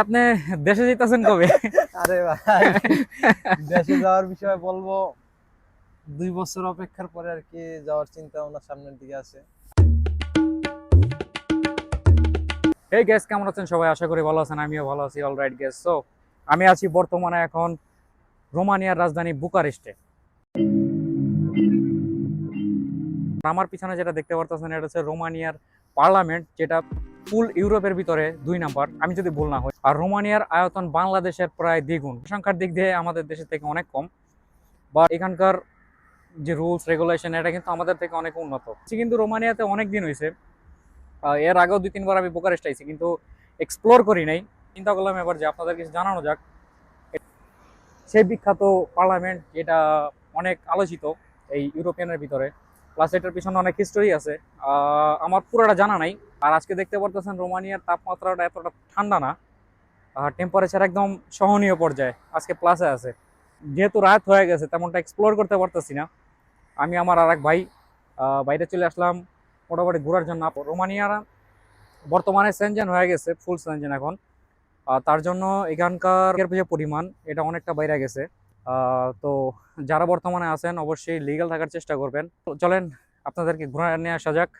আপনি দেশে যেতেছেন কবে? আরে ভাই, দেশে যাওয়ার বিষয়ে বলবো 2 বছর অপেক্ষার পরে আর কি যাওয়ার চিন্তা ভাবনা সামনের দিকে আছে। এই গ্যাস কেমন আছেন সবাই? আশা করি ভালো আছেন, আমিও ভালো আছি। অলরাইট গ্যাস, সো আমি আছি বর্তমানে এখন রোমানিয়ার রাজধানী বুকারেস্টে। আমার পিছনে যেটা দেখতে পারতেছেন এটা হচ্ছে রোমানিয়ার পার্লামেন্ট, যেটা ফুল ইউরোপের ভিতরে 2 নাম্বার আমি যদি ভুল না হই। আর রোমানিয়ার আয়তন বাংলাদেশের প্রায় দ্বিগুণ, সংখ্যার দিক দিয়ে আমাদের দেশের থেকে অনেক কম, বা এখানকার যে রুলস রেগুলেশন এটা কিন্তু আমাদের থেকে অনেক উন্নত। কিন্তু রোমানিয়াতে অনেক দিন হয়েছে, এর আগেও 2-3 বার আমি বুকারেস্ট আইছি, কিন্তু এক্সপ্লোর করি নাই। চিন্তা করলাম এবার যে আপনাদের কিছু জানানো যাক। সেই বিখ্যাত পার্লামেন্ট যেটা অনেক আলোচিত এই ইউরোপিয়ানের ভিতরে, প্লাস এটার পিছনে অনেক হিস্টোরি আছে, আমার পুরোটা জানা নাই। আর আজকে দেখতে পারতেছেন রোমানিয়ার তাপমাত্রাটা এতটা ঠান্ডা না, টেম্পারেচার একদম সহনীয় পর্যায়ে আজকে প্লাসে আছে। যেহেতু রাত হয়ে গেছে তেমনটা এক্সপ্লোর করতে পারতেছি না, আমি আমার আর এক ভাই বাইরে চলে আসলাম মোটামুটি ঘোরার জন্য। রোমানিয়ার বর্তমানে সেনজেন হয়ে গেছে, ফুল সেনজেন এখন। তার জন্য এখানকার যে পরিমাণ এটা অনেকটা বাইরে গেছে। তো যারা বর্তমানে আছেন অবশ্যই লিগ্যাল থাকার চেষ্টা করবেন। তো চলেন আপনাদেরকে ঘোরা নিয়ে আসা যাক।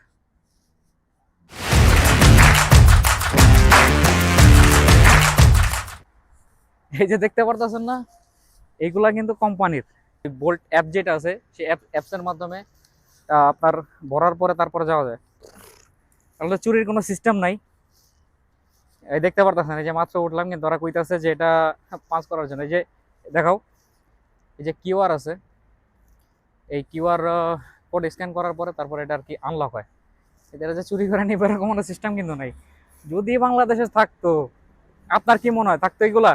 এই যে দেখতে পারতেছেন না, এইগুলা কিন্তু কোম্পানির বোল্ট অ্যাপ যেটা আছে সেই অ্যাপসের মাধ্যমে আপনার ভরার পরে তারপরে যাওয়া যায়। তাহলে চুরির কোনো সিস্টেম নাই। এই দেখতে পারতেছেন, এই যে মাত্র উঠলাম, কিন্তু ওরা কইতাছে যে এটা পাস করার জন্য। এই যে দেখাও, এই যে কিউআর আছে, এই কিউআর কোড স্ক্যান করার পরে তারপরে এটা আর কি আনলক হয়। এটা যে চুরি করে নিবে এরকম কোনো সিস্টেম কিন্তু নাই। যদি বাংলাদেশে থাকতো, আপনার কি মনে হয় থাকতো এগুলা?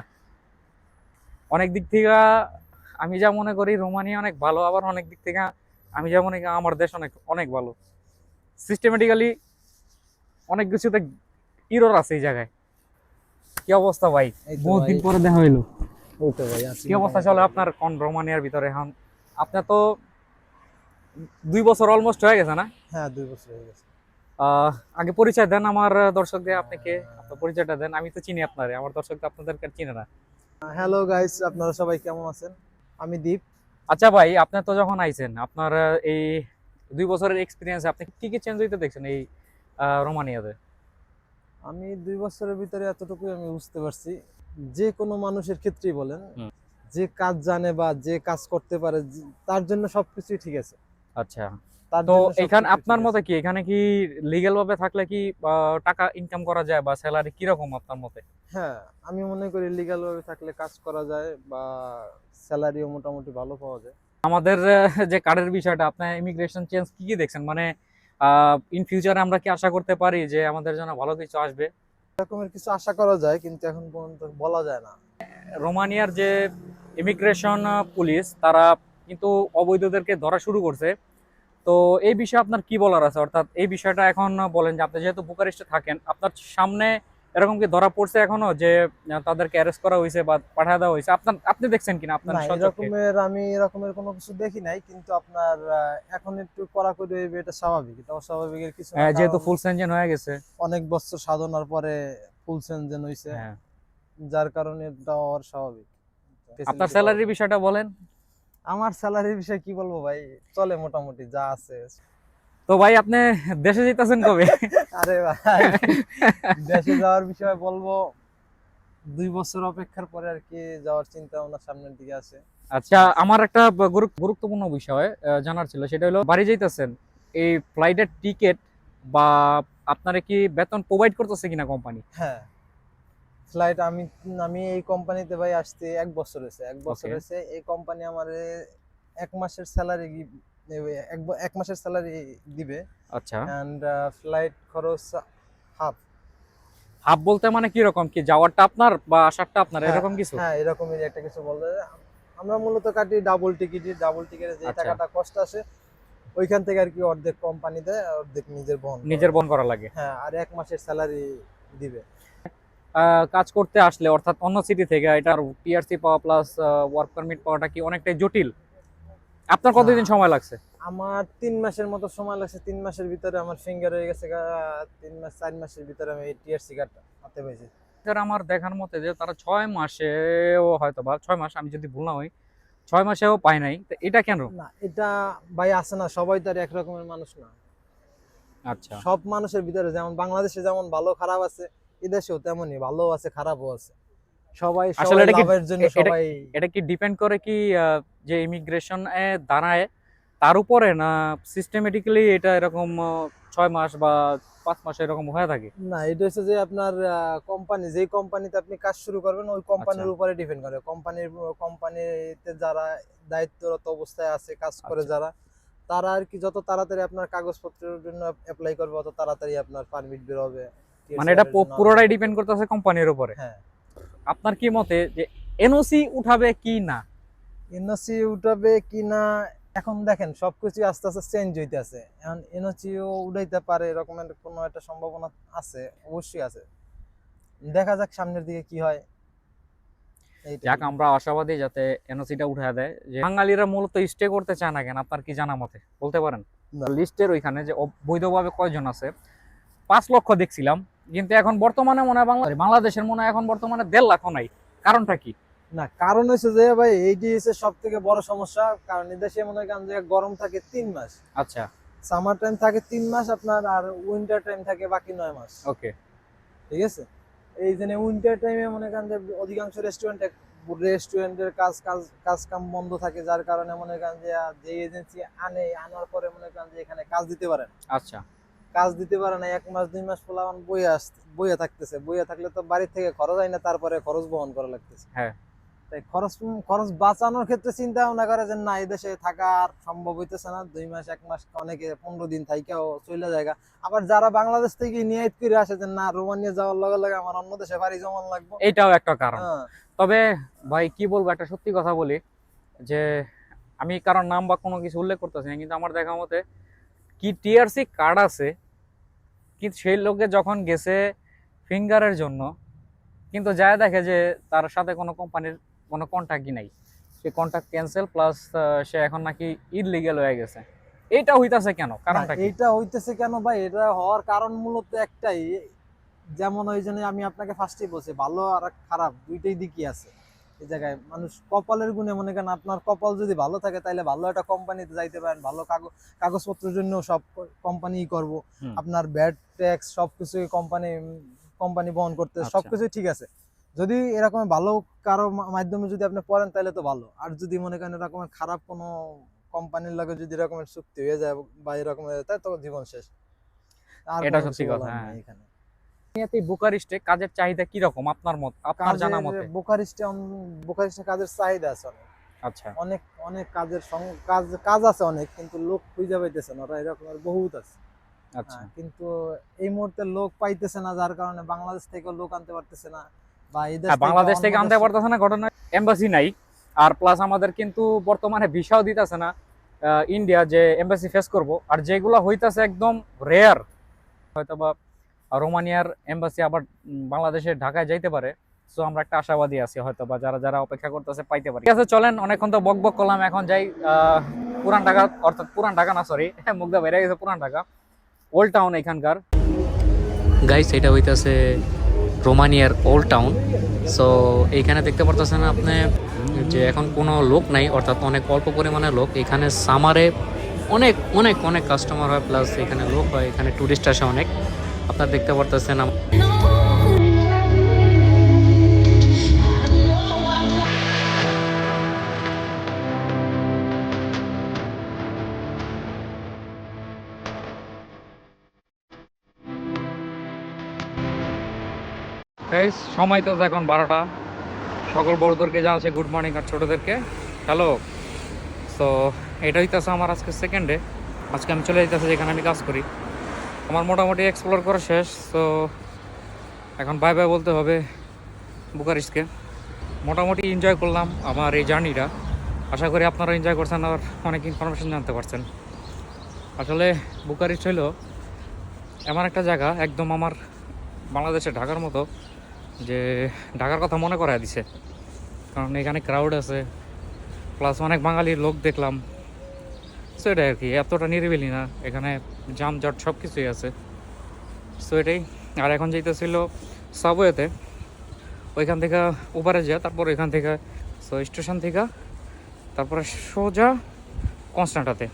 অনেক দিক থেকে আমি যা মনে করি রোমানিয়া অনেক ভালো, আবার অনেক দিক থেকে আমি যা মনে করি আমার দেশ অনেক অনেক ভালো। সিস্টেমেটিক্যালি অনেক কিছুতে ইরর আছে এই জায়গায়। কি অবস্থা ভাই? এই তো বহুত ভাই, দিন পরে দেখা হইলো। ওই তো ভাই আছি কি অবস্থা মোটামুটি চলে ভালো। আপনার কোন রোমানিয়ার ভিতরে এখন? আপনার তো 2 বছর অলমোস্ট হয়ে গেছে না? হ্যাঁ, 2 বছর হয়ে গেছে। আহ আগে পরিচয় দেন আমার দর্শকদের, আপনি কে? আহ, আপনার পরিচয়টা দেন, আমি তো চিনি আপনারে, আমার দর্শক তো আপনাদেরকে আর চিনে না। হ্যালো গাইস, আপনারা সবাই কেমন আছেন? আমি দীপ। আচ্ছা ভাই, আপনি তো যখন আইছেন আপনার এই 2 বছরের এক্সপিরিয়েন্স আপনি কি কি চেঞ্জ হইতে দেখছেন এই রোমানিয়াতে? আমি 2 বছরের ভিতরে এতটুকুই আমি বুঝতে পারছি, যে কোনো মানুষের ক্ষেত্রেই বলেন, হুম। যে কাজ জানে বা যে কাজ করতে পারে, তার জন্য সবকিছুই ঠিক আছে। আচ্ছা, তার তো জন্য এখানে সবকিছু ঠিক আপনার আছে। মতে কি, এখানে কি লিগ্যাল ভাবে থাকলে কি টাকা ইনকাম করা যায়, বা স্যালারি কিরকম আপনার মতে? হ্যাঁ, আমি মনে করি লিগ্যাল ভাবে থাকলে কাজ করা যায় বা স্যালারিও মোটামুটি ভালো পাওয়া যায়। আমাদের যে কার্ডের বিষয়টা, আপনার ইমিগ্রেশন চেঞ্জ কি কি দেখছেন, মানে ইন ফিউচারে আমরা কি আশা করতে পারি যে আমাদের জন্য ভালো কিছু আসবে? এরকমের কিছু আশা করা যায়, কিন্তু এখন পর্যন্ত বলা যায় না। রোমানিয়ার যে ইমিগ্রেশন পুলিশ, তারা কিন্তু অবৈধদেরকে ধরা শুরু করছে। তো এই বিষয়ে আপনার কি বলার আছে? অর্থাৎ এই বিষয়টা এখন বলেন যে আপনি যেহেতু বুকারেস্টে থাকেন, আপনার সামনে এরকম কি ধরা পড়ছে এখনো যে তাদেরকে অ্যারেস্ট করা হয়েছে বা পাঠিয়ে দেওয়া হয়েছে? আপনি দেখছেন কিনা আপনার না, স্বচক্ষে? আমি এরকমের কোনো কিছু দেখি নাই, কিন্তু আপনার এখন একটু কড়াকড়ি হইবে, এটা স্বাভাবিক। এটা অস্বাভাবিকের কিছু না, যেহেতু কারণ ফুল সেনজেন হয়ে গেছে। অনেক বছর সাধনার পরে ফুল সেনজেন হইছে, হ্যাঁ, যার কারণে এটা হওয়ার স্বাভাবিক, আপনার ফেসিলিটি পাওয়া স্যালারির যায়। বিষয়টা বলেন। আমার স্যালারির বিষয়ে কি বলবো ভাই, চলে মোটামুটি যা আছে। তো ভাই আপনি দেশে যেতেছেন কবে? আরে ভাই, দেশে যাওয়ার বিষয়ে বলবো 2 বছর অপেক্ষার পরে আর কি যাওয়ার চিন্তা ভাবনা সামনের দিকে আছে। আচ্ছা, আমার একটা গুরুত্বপূর্ণ বিষয় জানার ছিল, সেটা হলো বাড়ি যাইতেছেন, এই ফ্লাইটের টিকিট বা আপনারা কি বেতন প্রোভাইড করতেছে কিনা কোম্পানি? হ্যাঁ, ফ্লাইট আমি আমি এই কোম্পানিতে ভাই আসতে 1 বছর হয়েছে। ওকে। এই কোম্পানি আমার 1 মাসের স্যালারি, এক মাসের স্যালারি দিবে। আচ্ছা, অ্যান্ড ফ্লাইট খরচ হাফ। হাফ বলতে মানে কি রকম, কি যাওয়ারটা আপনার বা আসারটা আপনার, হ্যাঁ, এরকম কিছু? হ্যাঁ, এরকমই একটা কিছু বলতে। আমরা মূলত কাটি ডাবল টিকিটে যে আচ্ছা, টাকাটা কষ্ট আসে, ওইখান থেকে আর কি অর্ধেক কোম্পানি দেয়, অর্ধেক নিজের বহন করা নিজের লাগে। বহন করা লাগে। হ্যাঁ, আর 1 মাসের স্যালারি দিবে। কাজ করতে আসলে অর্থাৎ অন্য সিটি থেকে এটার টিআরসি পাওয়া প্লাস ওয়ার্ক পারমিট পাওয়াটা কি অনেকটাই জটিল? আপনার না, কতদিন সময় লাগছে? আমার 3 মাসের মতো সময় লাগছে। 3 মাসের ভিতরে আমার ফিঙ্গার হয়ে গেছে 3 মাস 4 মাসের ভিতরে আমি টিআরসি কার্ড হাতে পেয়েছি। স্যার আমার দেখার মতে যে তারা 6 মাসেও হয়তো বা 6 মাস, আমি যদি ভুল না হই 6 মাসেও পায় নাই, তো এটা কেন? না এটা ভাই আছে না, সবাই তো আর এক রকমের মানুষ না। আচ্ছা, সব মানুষের ভিতরে যেমন বাংলাদেশে যেমন ভালো খারাপ আছে, এদেশেও তেমনই ভালো আছে খারাপও আছে। সবাই আসলে সবাই এটা কি লাভের জন্য এটা সবাই। এটা কি ডিপেন্ড করে কি যে ইমিগ্রেশন এ দাঁড়ায় তার উপরে, না সিস্টেমেটিক্যালি এটা এরকম 6 মাস বা 5 মাস এরকম হয়ে থাকে? না এটা হচ্ছে যে আপনার কোম্পানি, যেই কোম্পানিতে আপনি কাজ শুরু করবেন ওই আচ্ছা, কোম্পানির উপরে ডিপেন্ড করে। কোম্পানিতে যারা দায়িত্বরত অবস্থায় আছে কাজ করে আচ্ছা। যারা, তারা আর কি যত তাড়াতাড়ি আপনার কাগজপত্রের জন্য অ্যাপ্লাই করবে তত তাড়াতাড়ি আপনার পারমিট বের হবে, মানে এটা টিএসআর এর জন্য আবেদন পুরোটাই করতে ডিপেন্ড হবে। করতেছে কোম্পানির উপরে। হ্যাঁ, আপনার কি মতে যে এনওসি উঠাবে কি না? এনওসি উঠাবে কিনা এখন দেখেন সবকিছু আস্তে আস্তে চেঞ্জ হইতেছে। এখন এনওসিও উঠাইতে পারে এরকমের কোনো একটা সম্ভাবনা আছে, অবশ্যই আছে। দেখা যাক সামনের দিকে কি হয়। এইটাই। যাক, আমরা আশাবাদী যাতে এনওসিটা উঠায় দেয়। যে বাঙালিরা মূলত স্টে করতে চায় না কেন, আপনার কি জানা মতে বলতে পারেন? না। লিস্টের ওইখানে যে বৈধভাবে কয়জন আছে, 5 লক্ষ দেখছিলাম, কিন্তু এখন বর্তমানে মনে হয় বাংলাদেশের মনে হয় এখন বর্তমানে 1.5 লাখও নাই। কারণটা কি? না কারণ হচ্ছে যে ভাই এইটি হচ্ছে সব থেকে বড় সমস্যা। কারণ এদেশে মনে করেন যে গরম থাকে 3 মাস, আচ্ছা, সামার টাইম থাকে 3 মাস আপনার, আর উইন্টার টাইম থাকে বাকি 9 মাস। ওকে। ঠিক আছে, এই জন্য উইন্টার টাইমে মনে করেন যে অধিকাংশ রেস্টুরেন্টের কাজ কাজ কাজ কাম বন্ধ থাকে, যার কারণে মনে করেন যে এজেন্সি আনার পরে মনে করেন যে এখানে কাজ দিতে পারে না। আচ্ছা, কাজ দিতে পারে না, 1 মাস 2 মাস পোলাপান বইয়া থাকতেছে। বইয়া থাকলে তো বাড়ি থেকে খরচ হয় না, তারপরে খরচ বহন করা লাগতেছে। হ্যাঁ। তাই খরচ বাঁচানোর ক্ষেত্রে চিন্তা ভাবনা করে যে না, এই দেশে থাকা আর সম্ভব হইতেছে না। 2 মাস 1 মাস অনেকে 15 দিন থাইকাও চলে যায়। আবার যারা বাংলাদেশ থেকে নিয়ত করে আসে যে না রোমানিয়া যাওয়ার লগে লগে আমার অন্য দেশে বাড়ি জমান লাগবে। এইটাও একটা কারণ। হ্যাঁ, তবে ভাই কি বলবো, একটা সত্যি কথা বলি যে আমি কারোর নাম বা কোনো কিছু উল্লেখ করতেছি না, কিন্তু আমার দেখা মতে কি টিআরসি কার্ড আছে, কিন্তু সেই লোকে যখন গেছে ফিঙ্গারের জন্য, কিন্তু যায় দেখে যে তার সাথে কোনো কোম্পানির কোনো কন্ট্যাক্টই নাই, সে কন্ট্যাক্ট ক্যান্সেল, প্লাস সে এখন নাকি ইললিগ্যাল হয়ে গেছে। এইটা হইতাছে কেন, না কারণটা কি? এইটা হইতেছে কেন ভাই, এটা হওয়ার কারণ মূলত একটাই। যেমন ওই জন্য আমি আপনাকে ফার্স্টেই বলছি, ভালো আর খারাপ দুইটাই দিকই আছে। এই জায়গায় মানুষ কপালের গুণে মনে করেন, আপনার কপাল যদি ভালো থাকে তাহলে ভালো একটা কোম্পানিতে যাইতে পারেন, ভালো কাগজপত্রের জন্য সব কোম্পানি করব। হুম, আপনার ব্যাড ট্যাক্স সবকিছু কোম্পানি বহন করতে আচ্ছা। সবকিছু ঠিক আছে। যদি এরকম ভালো কারো মাধ্যমে যদি আপনি পড়েন তাহলে তো ভালো। আর যদি মনে করেন এরকমের খারাপ কোনো কোম্পানির লগে যদি এরকমের চুক্তি হয়ে যায় বা এরকম হয়ে যায়, তাহলে তো জীবন শেষ। আর এটা কোনো সত্যি কিছু কথা, বলার হ্যাঁ। নেই এখানে। বুকারেস্টে কাজের চাহিদা কি রকম আপনার আপনার জানা মতে? বুকারেস্টে কাজের চাহিদা আছে অনেক। আচ্ছা, অনেক অনেক কাজের কাজ আছে অনেক, কিন্তু লোক খুঁজে পাইতেছে না। ওরা এরকমের বহুত আছে। আচ্ছা। কিন্তু এই মুহূর্তে লোক পাইতেছে না, যার কারণে বাংলাদেশ থেকে লোক আনতে পারতেছে না, বা এই দেশ হ্যাঁ, থেকে বাংলাদেশ অন্য থেকে আনতে দেশে। পারতেছে না, ঘটনা এম্বাসি নাই। আর প্লাস আমাদের কিন্তু বর্তমানে ভিসাও দিতেছে না ইন্ডিয়া, যে এম্বাসি ফেস করব। আর যেগুলো হইতাছে একদম রেয়ার, হয়তো বা রোমানিয়ার এম্বাসি আবার বাংলাদেশের ঢাকায় যাইতে পারে। সো আমরা একটা আশাবাদী আছি, হয়তো বা যারা যারা অপেক্ষা করতেছে পাইতে পারি। ঠিক আছে, চলেন, অনেকক্ষণ তো বক বক করলাম, এখন যাই পুরান ঢাকা, অর্থাৎ পুরান ঢাকা না, সরি, মুগ্ধা বেড়ে গেছে, পুরান ঢাকা ওল্ড টাউন এখানকার। গাইস, এটা হইতাছে রোমানিয়ার ওল্ড টাউন। সো এইখানে দেখতে পারতেছেন আপনি যে এখন কোনো লোক নাই, অর্থাৎ অনেক অল্প পরিমাণে লোক। এখানে সামারে অনেক অনেক অনেক কাস্টমার হয়, প্লাস এখানে লোক হয়, এখানে টুরিস্ট আসে অনেক। আপনারা দেখতে পারতেছেন সময় তো এখন 12টা। সকল বড়দেরকে জানাচ্ছি গুড মর্নিং, আর ছোটদেরকে হ্যালো। সো এটা হইতেছে আমার আজকে সেকেন্ড ডে। আজকে আমি চলে যেতেছি যেখানে আমি কাজ করি। আমার মোটামুটি এক্সপ্লোর করা শেষ। সো এখন বাই বাই বলতে হবে বুকারেস্টকে। মোটামুটি এনজয় করলাম আমার এই জার্নিটা। আশা করি আপনারা এনজয় করছেন আর অনেক ইনফরমেশন জানতে পারছেন। আসলে বুকারেস্ট হইল এমন একটা জায়গা, একদম আমার বাংলাদেশের ঢাকার মতো, যে ঢাকার কথা মনে করায় দিছে। কারণ এখানে ক্রাউড আছে, প্লাস অনেক বাঙালি লোক দেখলাম। সো এটাই আর কি, এতটা নিরিবিলি না, এখানে জামজট সব কিছুই আছে। সো এটাই। আর এখন যেতেছিল সাবওয়েতে, ওইখান থেকে ওপারে যায়, তারপর এখান থেকে সো স্টেশন থেকে তারপরে সোজা কনস্ট্যান্টাতে।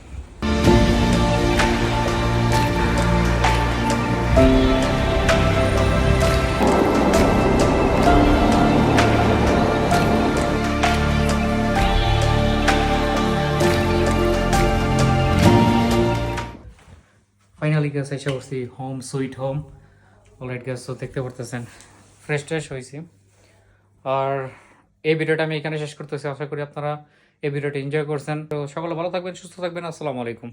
ফাইনালি গ্যাস এসে করছি home sweet home. Alright gas তো দেখতে পারতেছেন ফ্রেশ ট্রেশ হয়েছি। আর এই ভিডিওটা আমি এখানে শেষ করতেছি। আশা করি আপনারা এই ভিডিওটা এনজয় করছেন। তো সকলে ভালো থাকবেন, সুস্থ থাকবেন। আসসালামু আলাইকুম।